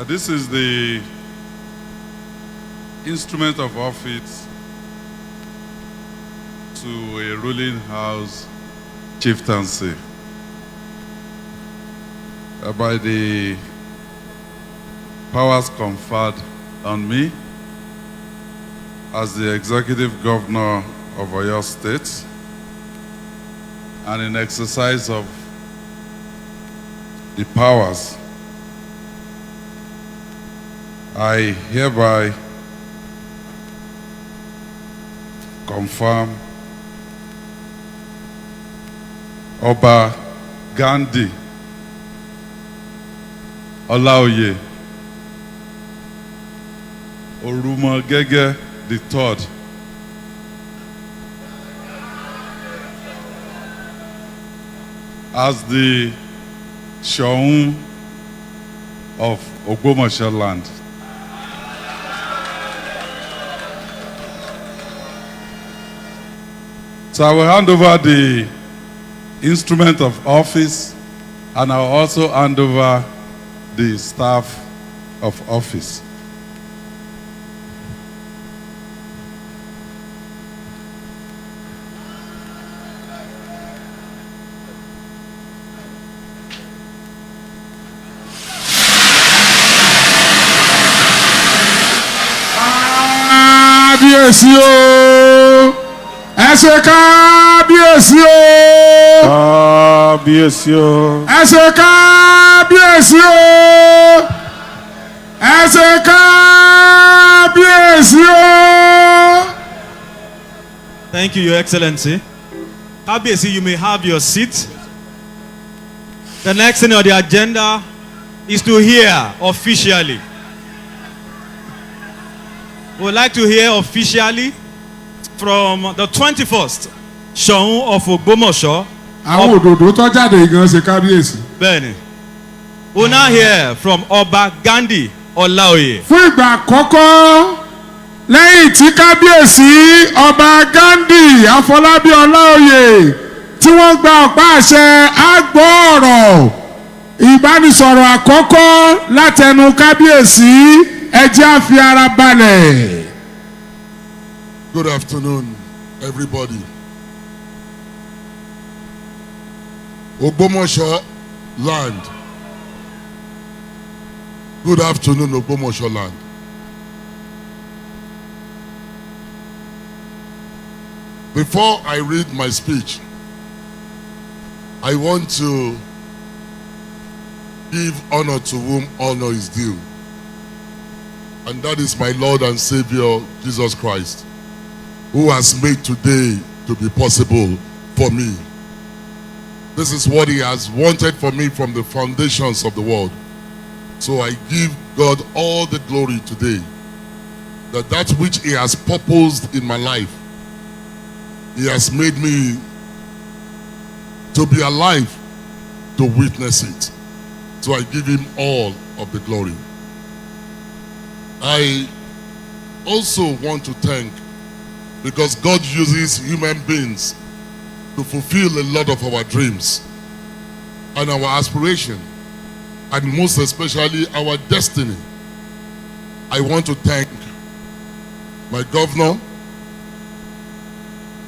This is the instrument of office to a ruling house chieftaincy by the powers conferred on me as the executive governor of Oyo State, and in exercise of the powers, I hereby confirm Oba Ghandi Afolabi Olaoye the third as the Soun of Ogbosmo land. So I will hand over the instrument of office, and I will also hand over the staff of office. Kábíyèsí o, ẹ ṣé kábíyèsí o, Kábíyèsí o, ẹ ṣé kábíyèsí o, ẹ ṣé kábíyèsí o. Thank you, Your Excellency. Kábíyèsí, you may have your seat. The next thing on the agenda is to hear officially. We would like to hear officially from the 21st Soun of Ogbosmo. Àwọn òdòdó tó jáde gan ṣe kábíyèsí. Bẹ́ẹ̀ni. We will now hear from Oba Ghandi Afolabi. Fún ìgbà àkọ́kọ́ lẹ́yìn tí kábíyèsí Oba Ghandi Afolabi Olaoye tí wọ́n gba ọ̀pá àṣẹ àgbọ̀ ọ̀rọ̀ ìbánisọ̀rọ̀ àkọ́kọ́ látẹnu kábíyèsí ẹ jẹ́ á fi ara balẹ̀. Good afternoon, everybody. Ogbosmo land. Good afternoon, Ogbosmo land. Before I read my speech, I want to give honor to whom honor is due. And that is my Lord and Savior, Jesus Christ, who has made today to be possible for me. This is what He has wanted for me from the foundations of the world. So I give God all the glory today, that which He has purposed in my life, He has made me to be alive to witness it. So I give Him all of the glory. I also want to thank, because God uses human beings to fulfill a lot of our dreams and our aspiration, and most especially our destiny. I want to thank my governor,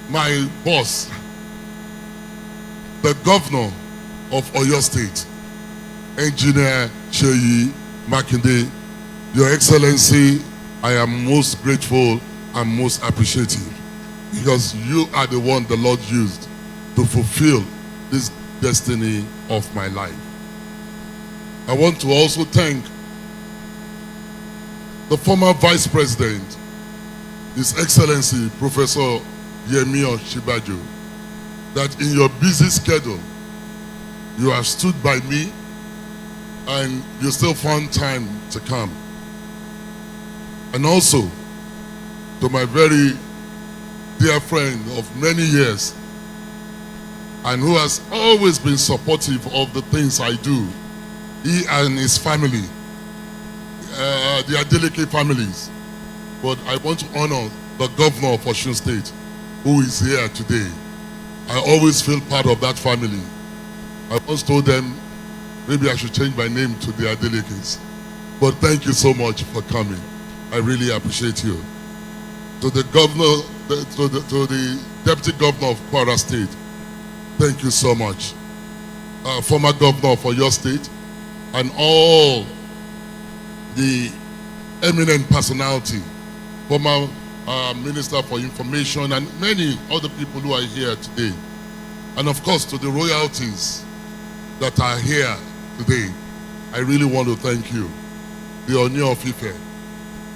my boss, the governor of Oyo State, Engineer Seyi Makinde. Your Excellency, I am most grateful and most appreciative, because you are the one the Lord used to fulfill this destiny of my life. I want to also thank the former Vice President, His Excellency Professor Yemi Osinbajo, that in your busy schedule, you have stood by me and you still found time to come. And also to my very dear friend of many years, and who has always been supportive of the things I do, he and his family, the Adeleke families. But I want to honor the governor of Osun State, who is here today. I always feel part of that family. I once told them maybe I should change my name to the Adelekes. But thank you so much for coming. I really appreciate you. To the governor, to the deputy governor of Kwara State, thank you so much. Former governor for your state, and all the eminent personality, former Minister for Information, and many other people who are here today. And of course, to the royalties that are here today, I really want to thank you, the Oni of Ife,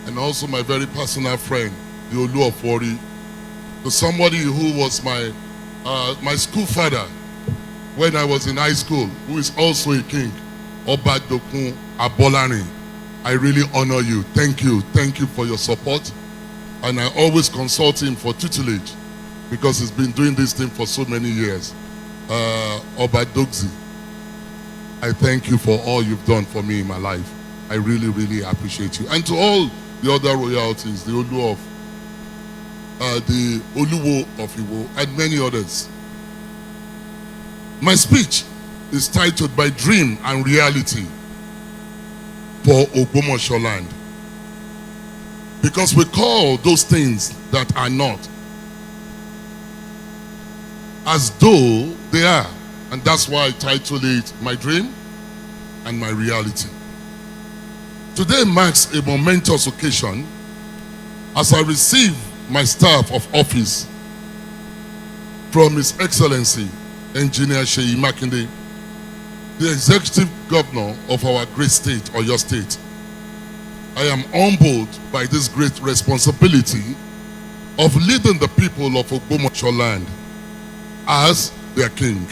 and also my very personal friend, the Olu of Wari, to somebody who was my school father when I was in high school, who is also a king, Oba Ghandi Afolabi. I really honor you. Thank you for your support. And I always consult him for tutelage because he's been doing this thing for so many years. Oba Dogzi, I thank you for all you've done for me in my life. I really, really appreciate you. And to all the other royalties, the Olu of the Oluwo of Iwo, and many others. My speech is titled "My Dream and Reality for Ogbosmo Land," because we call those things that are not as though they are, and that's why I titled it "My Dream and My Reality." Today marks a momentous occasion as I receive my staff of office from His Excellency Engineer Seyi Makinde, the Executive Governor of our great state, Oyo State. I am humbled by this great responsibility of leading the people of Ogbosmo Land as their king.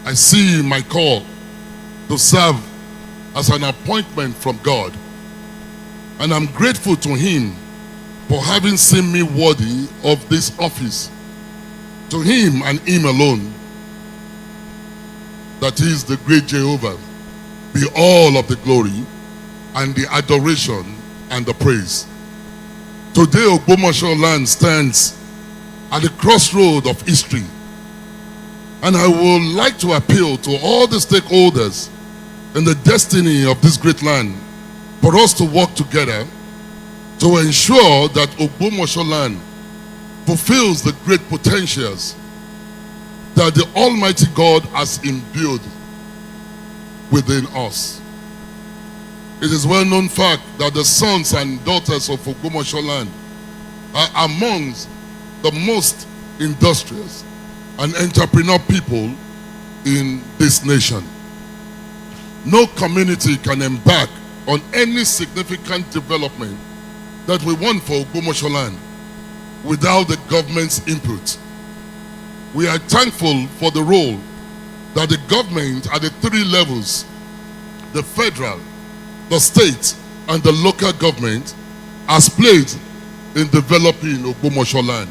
I see my call to serve as an appointment from God, and I'm grateful to Him for having seen me worthy of this office. To Him and Him alone, that is the great Jehovah, be all of the glory and the adoration and the praise. Today, Ogbosmo Land stands at the crossroad of history, and I would like to appeal to all the stakeholders in the destiny of this great land for us to work together to ensure that Ogbosmo Land fulfills the great potentials that the Almighty God has imbued within us. It is well known fact that the sons and daughters of Ogbosmo Land are amongst the most industrious and entrepreneurial people in this nation. No community can embark on any significant development that we want for Ogbosmo Land without the government's input. We are thankful for the role that the government at the three levels, the federal, the state, and the local government, has played in developing Ogbosmo Land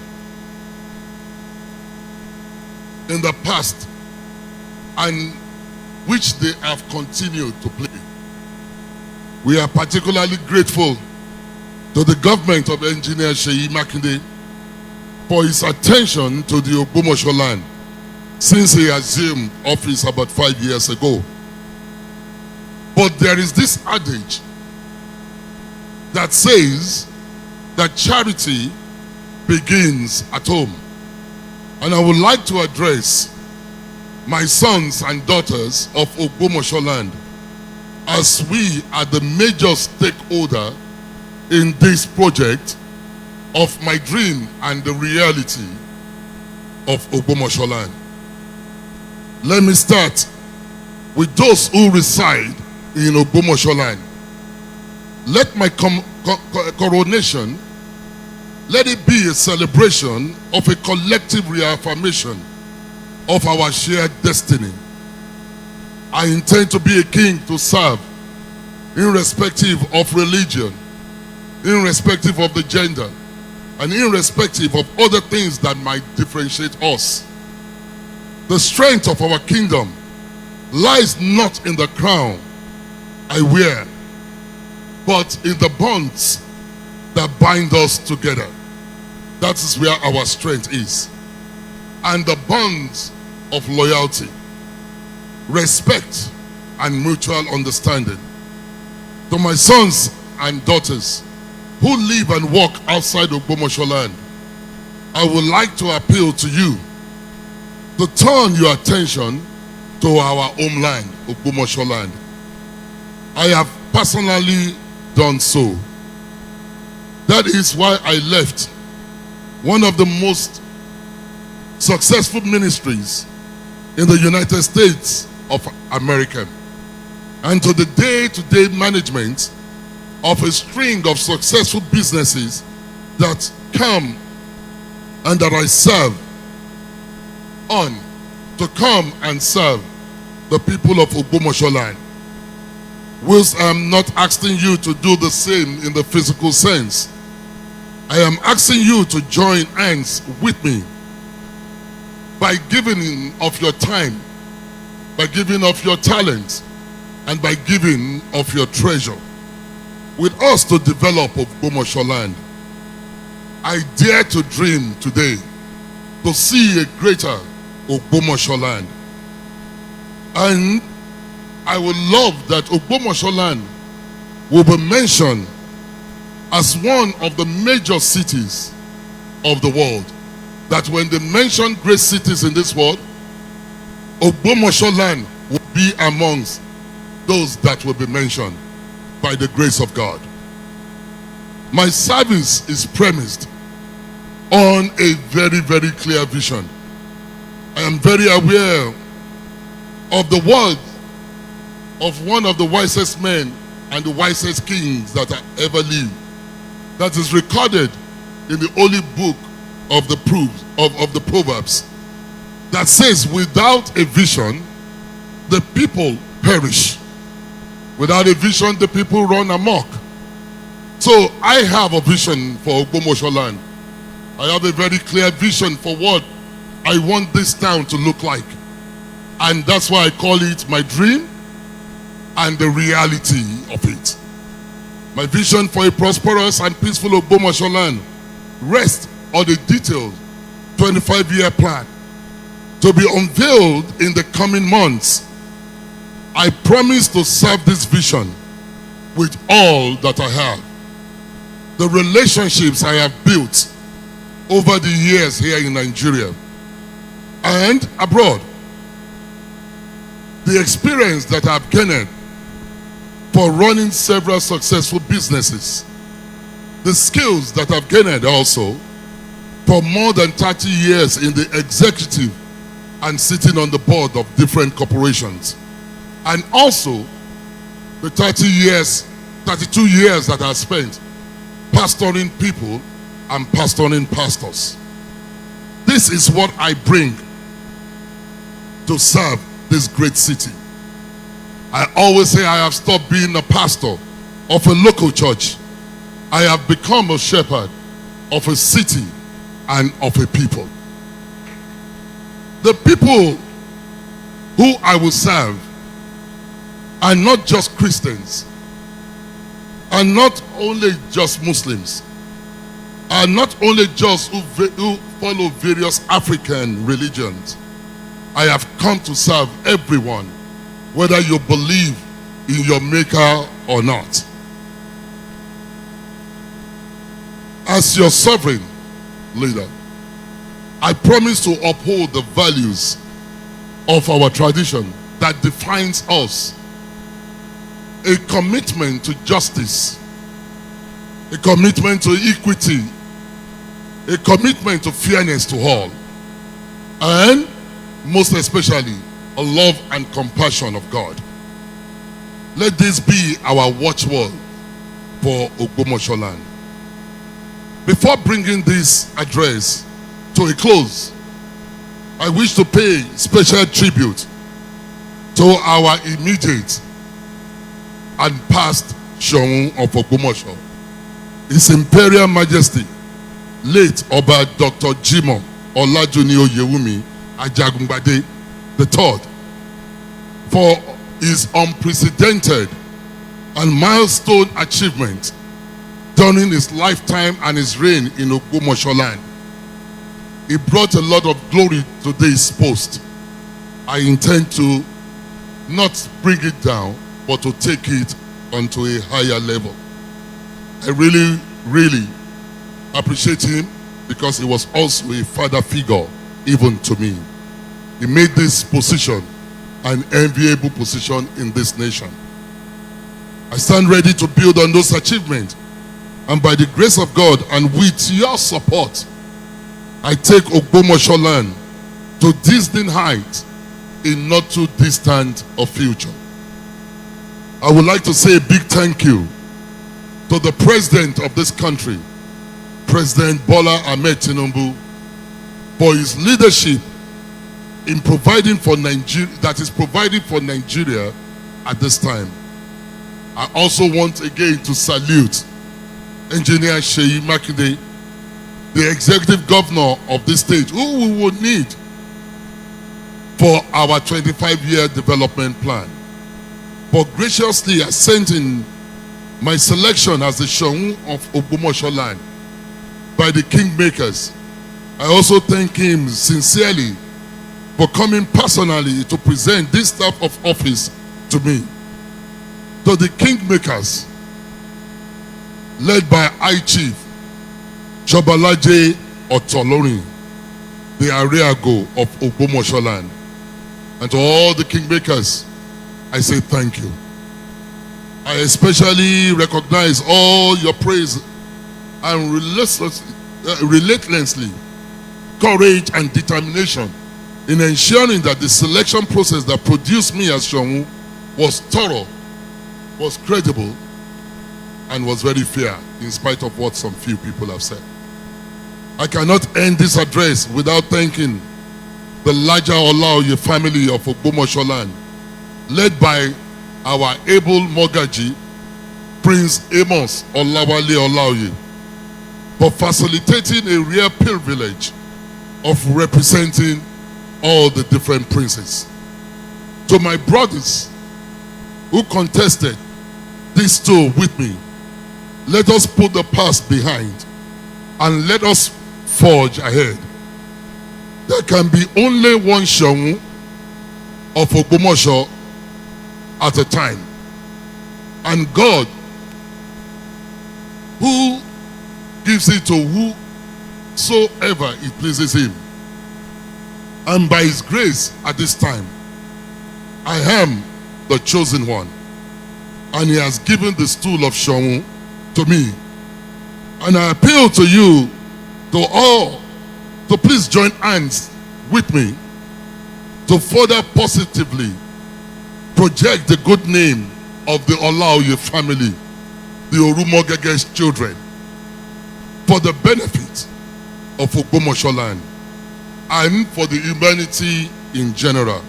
in the past, and which they have continued to play. We are particularly grateful to the government of Engineer Seyi Makinde for his attention to the Ogbosmo Land since he assumed office about 5 years ago. But there is this adage that says that charity begins at home. And I would like to address my sons and daughters of Ogbosmo Land as we are the major stakeholder in this project of my dream and the reality of Ogbosmo Land. Let me start with those who reside in Ogbosmo Land. Let my coronation, let it be a celebration of a collective reaffirmation of our shared destiny. I intend to be a king to serve, irrespective of religion, irrespective of the gender, and irrespective of other things that might differentiate us. The strength of our kingdom lies not in the crown I wear, but in the bonds that bind us together. That is where our strength is. And the bonds of loyalty, respect, and mutual understanding. to my sons and daughters who live and work outside Ogbomosho land, I would like to appeal to you to turn your attention to our homeland, Ogbomosho land. I have personally done so. That is why I left one of the most successful ministries in the United States of America, and to the day-to-day management of a string of successful businesses that come and that I serve on, to come and serve the people of Ogbomosho land. Whilst I am not asking you to do the same in the physical sense, I am asking you to join hands with me by giving of your time, by giving of your talents, and by giving of your treasure, with us to develop Ogbomosho land. I dare to dream today to see a greater Ogbomosho land. And I would love that Ogbomosho land will be mentioned as one of the major cities of the world. That when they mention great cities in this world, Ogbomosho land will be amongst those that will be mentioned by the grace of God. My service is premised on a very, very clear vision. I am very aware of the word of one of the wisest men and the wisest kings that have ever lived, that is recorded in the holy book of the Proverbs, that says, without a vision, the people perish. Without a vision, the people run amok. So I have a vision for Ogbomosho land. I have a very clear vision for what I want this town to look like. And that's why I call it my dream and the reality of it. My vision for a prosperous and peaceful Ogbomosho land rests on a detailed 25-year plan to be unveiled in the coming months. I promise to serve this vision with all that I have. The relationships I have built over the years here in Nigeria and abroad, the experience that I've gained for running several successful businesses, the skills that I've gained also for more than 30 years in the executive and sitting on the board of different corporations, and also the 32 years that I spent pastoring people and pastoring pastors. This is what I bring to serve this great city. I always say I have stopped being a pastor of a local church. I have become a shepherd of a city and of a people. The people who I will serve are not just Christians, are not only just Muslims, are not only just who follow various African religions. I have come to serve everyone, whether you believe in your maker or not. As your sovereign leader, I promise to uphold the values of our tradition that defines us. A commitment to justice, a commitment to equity, a commitment to fairness to all, and most especially a love and compassion of God. Let this be our watchword for Ogbomosho land. Before bringing this address to a close, I wish to pay special tribute to our immediate and past Soun of Ogbosmo, His Imperial Majesty, late Oba Dr. Jimoh Olajuni Oyewumi Ajagungbade III, for his unprecedented and milestone achievement during his lifetime and his reign in Ogbomosho land. He brought a lot of glory to this post. I intend to not bring it down, but to take it onto a higher level. I really, really appreciate him because he was also a father figure even to me. He made this position an enviable position in this nation. I stand ready to build on those achievements, and by the grace of God and with your support, I take Ogbosmo land to distant heights in not too distant a future. I would like to say a big thank you to the president of this country, President Bola Ahmed Tinubu, for his leadership in providing for Nigeria, that is providing for Nigeria at this time. I also want again to salute Engineer Seyi Makinde, the executive governor of this state, who we would need for our 25-year development plan, for graciously assenting my selection as the Soun of Ogbosmo land by the kingmakers. I also thank him sincerely for coming personally to present this type of office to me. To the kingmakers, led by High Chief Chobalaje Otolorin, the Ariago of Ogbosmo land, and to all the kingmakers, I say thank you. I especially recognize all your praise and relentlessly courage and determination in ensuring that the selection process that produced me as Soun was thorough, was credible, and was very fair, in spite of what some few people have said. I cannot end this address without thanking the larger Olaoye family of Ogbosmo land, led by our able Mogaji, Prince Amos Olawale Olaoye, for facilitating a rare privilege of representing all the different princes. To my brothers who contested this tour with me, let us put the past behind and let us forge ahead. There can be only one Soun of Ogbosmo at a time, and God, who gives it to whosoever it pleases him. And by his grace at this time, I am the chosen one, and he has given the stool of Soun to me. And I appeal to you, to all, to please join hands with me to further positively project the good name of the Olaoye family, the Orumogege's children, for the benefit of Ogbosmo land and for the humanity in general.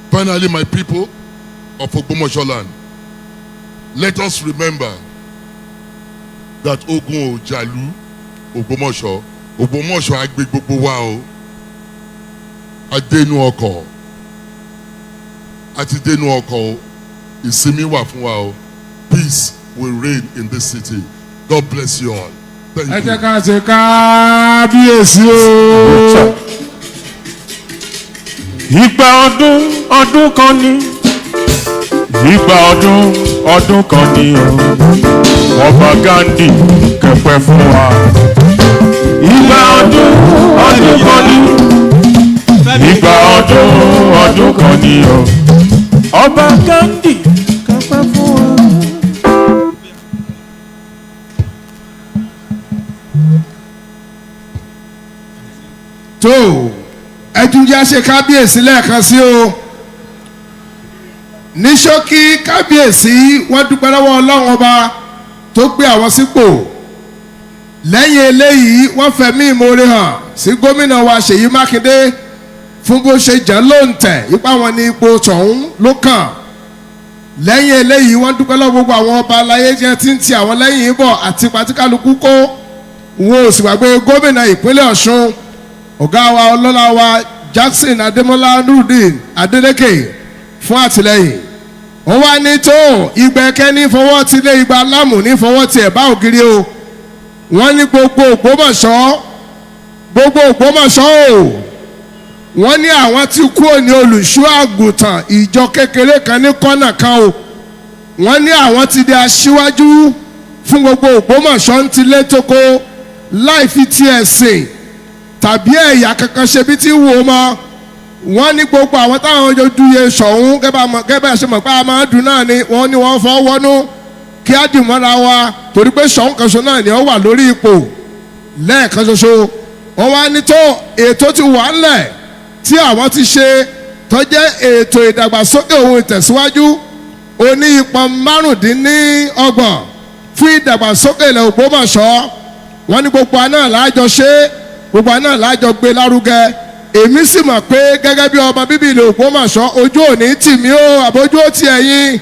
Finally, my people of Ogbosmo land, let us remember that Ogun Ojalu Ogbosmo agbe gbogbo wa o, adenu oko ati denu oko, ìsinmi wà fún wa o. Peace will reign in this city. God bless you all. Thank you. Ẹ jẹ́ ká ṣe kábíyèsí o. Ìgbà ọdún kan ni. Ìgbà ọdún kan ni o. Ọba Ghandi kẹpẹ fún wa. Ìgbà ọdún kan ni. Ìgbà ọdún kan ni o. Ọba Ghandi kẹpẹ fún wa. tó ẹtúnjẹ ṣe kábíyèsí lẹ́ẹ̀kan sí o. ní ṣókí kábíyèsí wọ́n dúpẹ́ lọ́wọ́ ọlọ́run ọba tó gbé àwọn sípò. lẹ́yìn eléyìí wọ́n fẹ̀mí ìmoore hàn sí gómìnà wa Seyi Makinde fún bó ṣe jẹ́ lóǹtẹ̀ ipá wọn ní ipò tọ̀hún ló kàn. lẹ́yìn eléyìí wọ́n dúpẹ́ lọ́wọ́ gbogbo àwọn ọba aláyé jẹ́ tí ń ti àwọn lẹ́yìn bọ̀ àti pàtíkàlùkù kó. wọn ò sì gbàgbé gómìnà ìpínlẹ̀ Ọ̀ṣun ọ̀gá wa ọlọ́lá wa Jackson Adémọ́lá Nurudeen Adeleke fún àtìlẹ́yìn. wọ́n wá ní tó ìgbẹ́kẹ́ ní fọwọ́ ti lé igba lámù ní fọwọ́ ti ẹ̀bá ògiri o. wọ́n ní gbogbo Ògbómọ̀ṣọ́ o. wọ́n ní àwọn tí kúrò ní olùṣọ́ àgùntàn ìjọ kékeré kan ní kọ́nà kan o. wọ́n ní àwọn ti di aṣíwájú fún gbogbo Ògbómọ̀ṣọ́ ń tilé tóko láì fi ti ẹ̀sìn tàbí ẹ̀yà kankan ṣe bí tí wò ó mọ́. Wọ́n ní gbogbo àwọn táwọn ojúye Ṣọ̀ún gẹ́gẹ́ ṣe mọ̀ pé a máa dùn náà ni wọ́n ní wọ́n fọ́ wọnú kí á dì mọ́ra wa torí pé Ṣọ̀ún kan ṣo náà ni ó wà lórí ipò lẹ́ẹ̀kan ṣoṣo. Wọ́n wá ní tó ètò ti wà ńlẹ̀ tí àwọn ti ṣe tó jẹ́ ètò ìdàgbàsókè ohun ìtẹ̀síwájú oní ipò 25 fún ìdàgbàsókè ilẹ̀ Ògbómọ̀ṣọ́. Wọ́n ní gbogbo àná láàjọ ṣe gbogbo àná láàjọ gbé lárugẹ. Èmi sì mọ̀ pé gẹ́gẹ́ bí ọmọ bíbí ilẹ̀ Ògbómọ̀ṣọ́ ojú òní tì mí ó àbójú ó ti ẹ̀yin.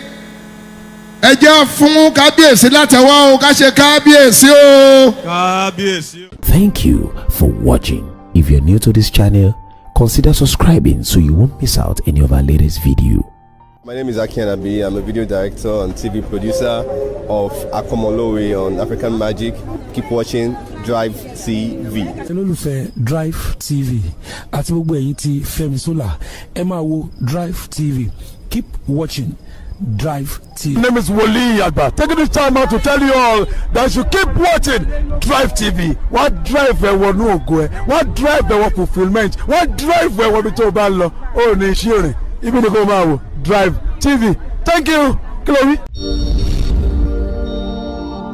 Ẹ jẹ́ fún kábíyèsí látẹ̀wọ́ o ká ṣe kábíyèsí o. Kábíyèsí. Thank you for watching. If you're new to this channel, consider subscribing so you won't miss out any of our latest video. My name is Acknowledgments. I'm a video director and TV producer of Afolabi Olaoye on African Magic. Keep watching Drivetv. olólùfẹ́ Drivetv àti gbogbo ẹ̀yin tí Fẹ́mi Sola ẹ máa wo Drivetv. Keep watching Drivetv. My name is Wole Agba. Taking this time out to tell you all that you keep watching Drivetv. What drive ẹ̀wọ̀ ní ògo ẹ̀? What drive ẹ̀wọ̀ fulfilment? What drive ẹ̀wọ̀ bí tó o bá lọ? Ó ní iṣẹ́ rìn. Ibi ni kò máa wò Drivetv. Thank you. Kílódé?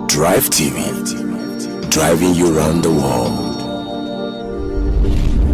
Drivetv, driving you around the world.